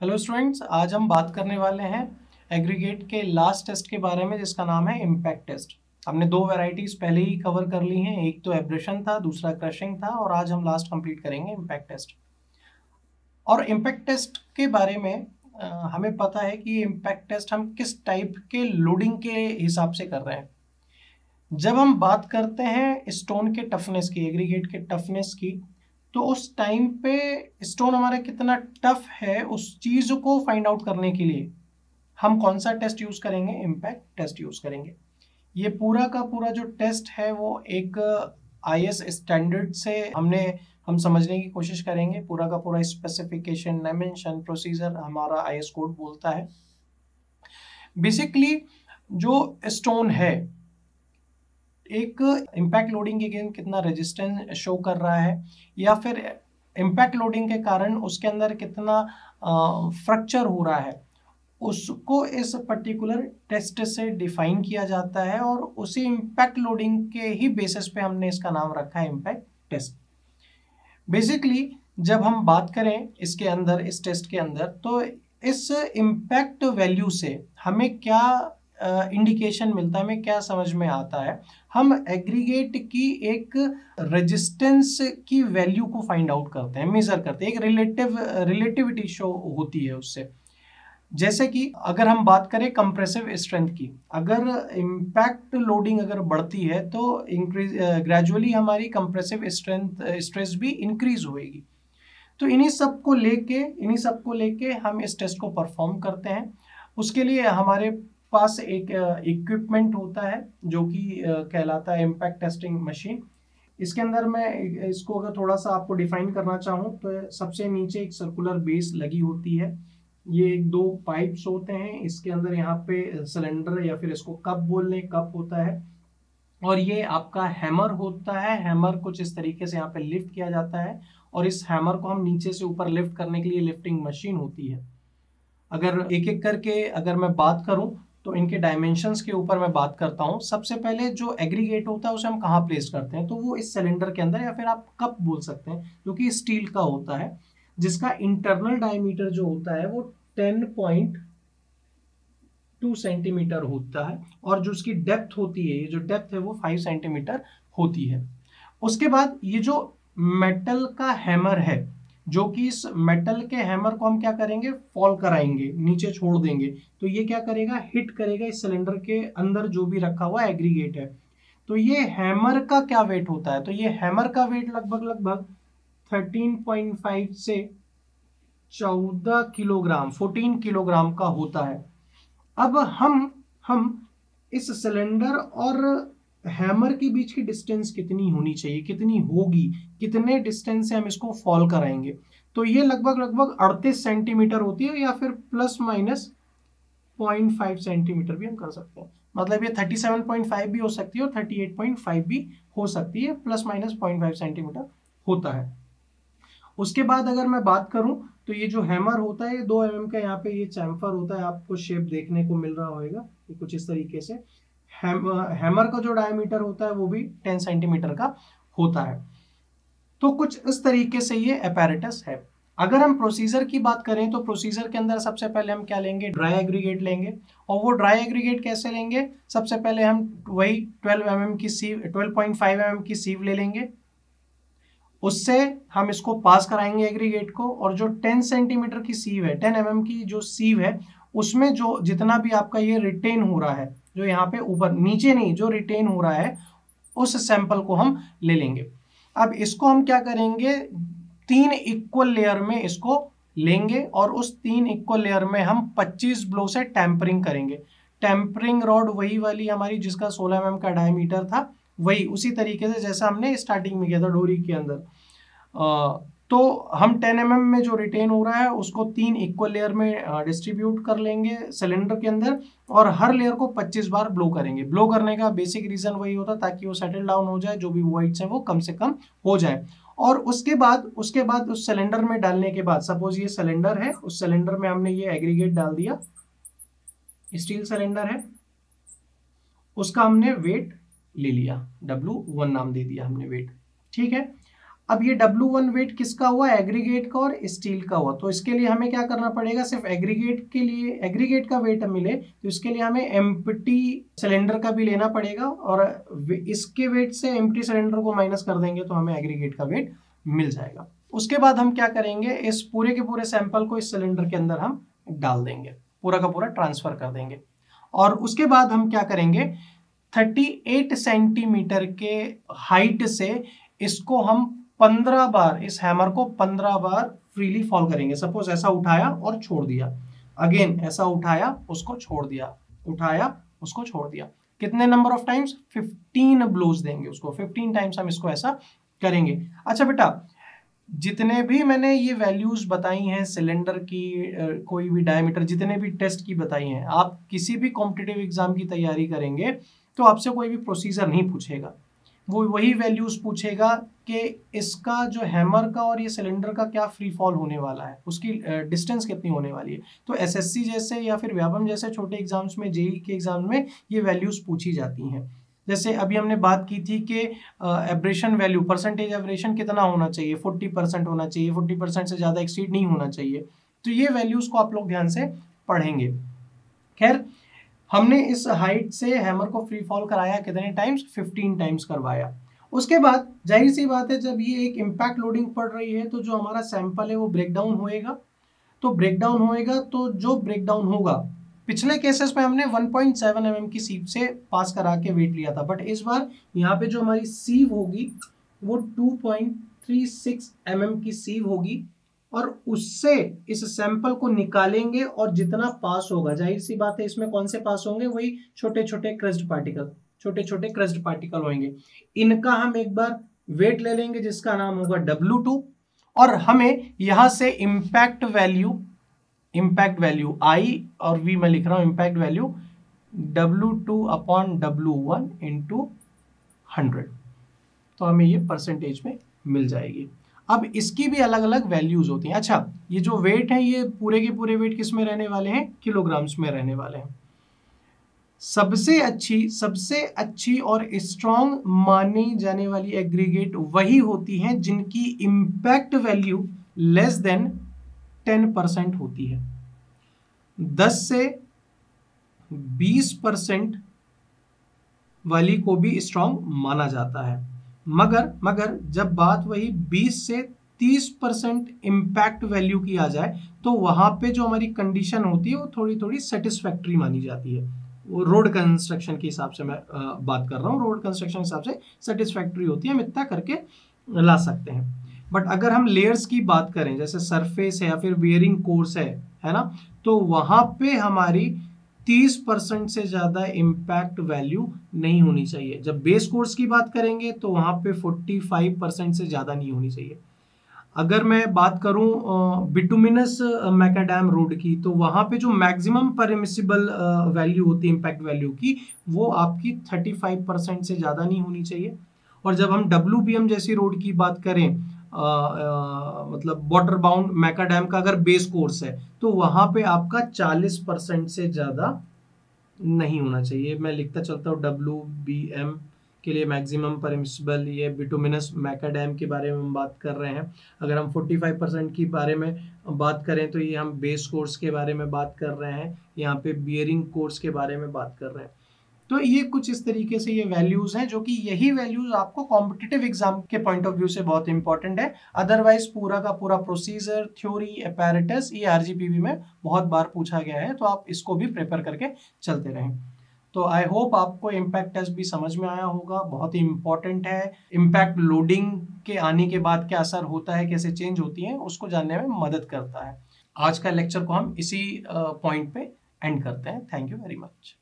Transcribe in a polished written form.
Hello students, आज हम बात करने वाले हैं एग्रीगेट के लास्ट टेस्ट के बारे में जिसका नाम है इम्पैक्ट टेस्ट। हमने दो वैरायटीज पहले ही कवर कर ली हैं, एक तो एब्रेशन था, दूसरा क्रशिंग था और आज हम लास्ट कंप्लीट करेंगे इम्पैक्ट टेस्ट। और इम्पैक्ट टेस्ट के बारे में हमें पता है कि इम्पैक्ट टेस्ट हम किस टाइप के लोडिंग के हिसाब से कर रहे हैं। जब हम बात करते हैं स्टोन के टफनेस की, एग्रीगेट के टफनेस की, तो उस टाइम पे स्टोन हमारा कितना टफ है उस चीज को फाइंड आउट करने के लिए हम कौन सा टेस्ट यूज करेंगे? इम्पैक्ट टेस्ट यूज करेंगे। ये पूरा का पूरा जो टेस्ट है वो एक आईएस स्टैंडर्ड से हम समझने की कोशिश करेंगे। पूरा का पूरा स्पेसिफिकेशन, डायमेंशन, प्रोसीजर हमारा आईएस कोड बोलता है। बेसिकली जो स्टोन है, एक इम्पैक्ट लोडिंग के अगेंस्ट कितना रेजिस्टेंस शो कर रहा है, या फिर इम्पैक्ट लोडिंग के कारण उसके अंदर कितना फ्रैक्चर हो रहा है, उसको इस पर्टिकुलर टेस्ट से डिफाइन किया जाता है और उसी इम्पैक्ट लोडिंग के ही बेसिस पे हमने इसका नाम रखा है इम्पैक्ट टेस्ट। बेसिकली जब हम बात करें इसके अंदर, इस टेस्ट के अंदर, तो इस इम्पैक्ट वैल्यू से हमें क्या इंडिकेशन मिलता है, हमें क्या समझ में आता है? हम एग्रीगेट की एक रेजिस्टेंस की वैल्यू को फाइंड आउट करते हैं, मेजर करते हैं, एक रिलेटिविटी शो होती है उससे। जैसे कि अगर हम बात करें कंप्रेसिव स्ट्रेंथ की, अगर इम्पैक्ट लोडिंग अगर बढ़ती है तो ग्रेजुअली हमारी कंप्रेसिव स्ट्रेंथ, स्ट्रेस भी इंक्रीज होएगी। तो इन्हीं सब को लेके हम इस टेस्ट को परफॉर्म करते हैं। उसके लिए हमारे पास एक इक्विपमेंट होता है जो कि कहलाता है इम्पैक्ट टेस्टिंग मशीन। इसके अंदर मैं इसको अगर थोड़ा सा आपको डिफाइन करना चाहूँ तो सबसे नीचे एक सर्कुलर बेस लगी होती है। ये एक दो पाइप्स होते हैं, इसके अंदर यहाँ पे सिलेंडर या फिर इसको कप बोल लें, कप होता है। और ये आपका हैमर होता है। हैमर कुछ इस तरीके से यहाँ पे लिफ्ट किया जाता है और इस हैमर को हम नीचे से ऊपर लिफ्ट करने के लिए लिफ्टिंग मशीन होती है। अगर एक एक करके अगर मैं बात करूं तो इनके डायमेंशंस के ऊपर मैं बात करता हूं। सबसे पहले जो एग्रीगेट होता है उसे हम कहाँ प्लेस करते हैं? तो वो इस सिलेंडर के अंदर, या फिर आप कप बोल सकते हैं, जो कि स्टील का होता है, जिसका इंटरनल डायमीटर जो होता है वो 10.2 सेंटीमीटर होता है और जो उसकी डेप्थ होती है, ये जो डेप्थ है वो 5 सेंटीमीटर होती है। उसके बाद ये जो मेटल का हैमर है, जो कि इस मेटल के हैमर को हम क्या करेंगे? फॉल कराएंगे, नीचे छोड़ देंगे, तो ये क्या करेगा? हिट करेगा इस सिलेंडर के अंदर जो भी रखा हुआ एग्रीगेट है। तो ये हैमर का क्या वेट होता है? तो ये हैमर का वेट लगभग 13.5 से 14 किलोग्राम, 14 किलोग्राम का होता है। अब हम इस सिलेंडर और हैमर के बीच की डिस्टेंस कितनी होनी चाहिए, कितनी होगी, कितने डिस्टेंस से हम इसको फॉल कराएंगे? तो ये लगभग 38 सेंटीमीटर होती है, या फिर प्लस माइनस 0.5 सेंटीमीटर भी हम कर सकते हैं। मतलब ये 37.5 भी हो सकती है और 38.5 भी हो सकती है, प्लस माइनस 0.5 सेंटीमीटर होता है। उसके बाद अगर मैं बात करूं तो ये जो हैमर होता है, ये 2 mm का यहाँ पे ये चैम्फर होता है, आपको शेप देखने को मिल रहा होगा ये कुछ इस तरीके से। हैमर का जो डायमीटर होता है वो भी 10 सेंटीमीटर का होता है। तो कुछ इस तरीके से ये apparatus है। अगर हम प्रोसीजर की बात करें तो प्रोसीजर के अंदर सबसे पहले हम क्या लेंगे? ड्राई एग्रीगेट लेंगे। और वो ड्राई एग्रीगेट कैसे लेंगे? सबसे पहले हम वही 12.5 mm की सीव ले लेंगे, उससे हम इसको पास कराएंगे एग्रीगेट को। और जो 10 सेंटीमीटर की सीव है, 10 mm की जो सीव है, उसमें जो जितना भी आपका ये रिटेन हो रहा है, जो यहाँ पे ऊपर, नीचे नहीं, जो रिटेन हो रहा है, उस सैंपल को हम ले लेंगे। अब इसको हम क्या करेंगे? 3 इक्वल लेयर में इसको लेंगे और उस 3 इक्वल लेयर में हम 25 ब्लो से टैंपरिंग करेंगे। टैंपरिंग रॉड वही वाली हमारी जिसका 16 mm का डायमीटर था, वही उसी तरीके से जैसा हमने स्टार्टिंग में किया था डोरी के अंदर। तो हम 10 mm में जो रिटेन हो रहा है उसको 3 इक्वल लेयर में डिस्ट्रीब्यूट कर लेंगे सिलेंडर के अंदर, और हर लेयर को 25 बार ब्लो करेंगे। ब्लो करने का बेसिक रीजन वही होता है ताकि वो सेटल डाउन हो जाए, जो भी वॉइड्स है वो कम से कम हो जाए। और उसके बाद उस सिलेंडर में डालने के बाद, सपोज ये सिलेंडर है, उस सिलेंडर में हमने ये एग्रीगेट डाल दिया, स्टील सिलेंडर है, उसका हमने वेट ले लिया, W1 नाम दे दिया हमने वेट, ठीक है। अब ये W1 वेट किसका हुआ, एग्रीगेट का और स्टील का हुआ। तो इसके लिए हमें क्या करना पड़ेगा, सिर्फ एग्रीगेट के लिए एग्रीगेट का वेट मिले तो इसके लिए हमें एम्प्टी सिलेंडर का भी लेना पड़ेगा, और इसके वेट से एम्प्टी सिलेंडर को माइनस कर देंगे तो हमें एग्रीगेट का वेट मिल जाएगा। उसके बाद हम क्या करेंगे, इस पूरे के पूरे सैंपल को इस सिलेंडर के अंदर हम डाल देंगे, पूरा का पूरा ट्रांसफर कर देंगे। और उसके बाद हम क्या करेंगे, 38 सेंटीमीटर के हाइट से इसको हम 15 बार, इस हैमर को 15 बार फ्रीली फॉल करेंगे। सपोज ऐसा उठाया और छोड़ दिया, अगेन ऐसा उठाया उसको छोड़ दिया, उठाया उसको छोड़ दिया, कितने नंबर ऑफ टाइम्स, 15 ब्लोज देंगे उसको, 15 टाइम्स हम इसको ऐसा करेंगे। अच्छा बेटा, जितने भी मैंने ये वैल्यूज बताई हैं सिलेंडर की, कोई भी डायमीटर, जितने भी टेस्ट की बताई हैं, आप किसी भी कॉम्पिटिटिव एग्जाम की तैयारी करेंगे तो आपसे कोई भी प्रोसीजर नहीं पूछेगा, वो वही वैल्यूज पूछेगा कि इसका जो हैमर का और ये सिलेंडर का क्या फ्री फॉल होने वाला है, उसकी डिस्टेंस कितनी होने वाली है। तो एसएससी जैसे या फिर व्यापम जैसे छोटे एग्जाम्स में, जेईई के एग्जाम में ये वैल्यूज पूछी जाती हैं। जैसे अभी हमने बात की थी कि एब्रेशन वैल्यू, परसेंटेज एब्रेशन कितना होना चाहिए, 40% होना चाहिए, 40% से ज़्यादा एक्सीड नहीं होना चाहिए। तो ये वैल्यूज को आप लोग ध्यान से पढ़ेंगे। खैर, हमने इस हाइट से हैमर को फ्री फॉल कराया कितने टाइम्स, 15 टाइम्स करवाया। उसके बाद जाहिर सी बात है, जब ये एक इम्पैक्ट लोडिंग पड़ रही है तो जो हमारा सैंपल है वो ब्रेक डाउन होएगा। तो ब्रेक डाउन होएगा, तो जो ब्रेक डाउन होगा, पिछले केसेस में हमने 1.7 mm की सीव से पास करा के वेट लिया था, बट इस बार यहाँ पे जो हमारी सीव होगी वो 2.36 mm की सीव होगी, और उससे इस सैंपल को निकालेंगे और जितना पास होगा, जाहिर सी बात है इसमें कौन से पास होंगे, वही छोटे छोटे क्रस्ट पार्टिकल, छोटे छोटे क्रस्ट पार्टिकल होंगे। इनका हम एक बार वेट ले लेंगे जिसका नाम होगा W2, और हमें यहां से इम्पैक्ट वैल्यू I और V मैं लिख रहा हूं, impact value W2 upon W1 into 100, तो हमें ये परसेंटेज में मिल जाएगी। अब इसकी भी अलग अलग वैल्यूज होती हैं। अच्छा, ये जो वेट है ये पूरे के पूरे वेट किस में रहने वाले हैं, किलोग्राम्स में रहने वाले हैं। सबसे अच्छी और स्ट्रॉन्ग मानी जाने वाली एग्रीगेट वही होती हैं जिनकी इम्पैक्ट वैल्यू लेस देन 10% होती है। 10 से 20% वाली को भी स्ट्रॉन्ग माना जाता है, मगर जब बात वही 20 से 30% इम्पैक्ट वैल्यू की आ जाए तो वहां पे जो हमारी कंडीशन होती है वो थोड़ी थोड़ी सेटिस्फैक्ट्री मानी जाती है। वो रोड कंस्ट्रक्शन के हिसाब से मैं बात कर रहा हूँ, रोड कंस्ट्रक्शन के हिसाब से सेटिस्फैक्ट्री होती है, हम इतना करके ला सकते हैं। बट अगर हम लेयर्स की बात करें, जैसे सरफेस है या फिर बियरिंग कोर्स है ना, तो वहां पे हमारी 30% से ज्यादा इम्पैक्ट वैल्यू नहीं होनी चाहिए। जब बेस कोर्स की बात करेंगे तो वहां पे 45% से ज्यादा नहीं होनी चाहिए। अगर मैं बात करूं बिटुमिनस मैकाडैम रोड की, तो वहां पे जो मैक्सिमम परमिसिबल वैल्यू होती है इम्पैक्ट वैल्यू की, वो आपकी 35% से ज्यादा नहीं होनी चाहिए। और जब हम WBM जैसी रोड की बात करें, मतलब वाटर बाउंड मैकाडैम का अगर बेस कोर्स है, तो वहां पे आपका 40% से ज्यादा नहीं होना चाहिए। मैं लिखता चलता हूँ WBM के लिए मैक्सिमम परमिसिबल, ये बिटुमिनस मैकाडैम के बारे में हम बात कर रहे हैं। अगर हम 45% की बारे में बात करें तो ये हम बेस कोर्स के बारे में बात कर रहे हैं, यहाँ पे बियरिंग कोर्स के बारे में बात कर रहे हैं। तो ये कुछ इस तरीके से ये वैल्यूज हैं, जो कि यही वैल्यूज आपको कॉम्पिटिटिव एग्जाम के पॉइंट ऑफ व्यू से बहुत इंपॉर्टेंट है। अदरवाइज पूरा का पूरा प्रोसीजर, थ्योरी, अपैरेटस, ये RGPV में बहुत बार पूछा गया है, तो आप इसको भी प्रिपेयर करके चलते रहें। तो आई होप आपको इम्पैक्ट टेस्ट भी समझ में आया होगा, बहुत ही इंपॉर्टेंट है। इम्पैक्ट लोडिंग के आने के बाद क्या असर होता है, कैसे चेंज होती है, उसको जानने में मदद करता है। आज का लेक्चर को हम इसी पॉइंट पे एंड करते हैं। Thank you very much.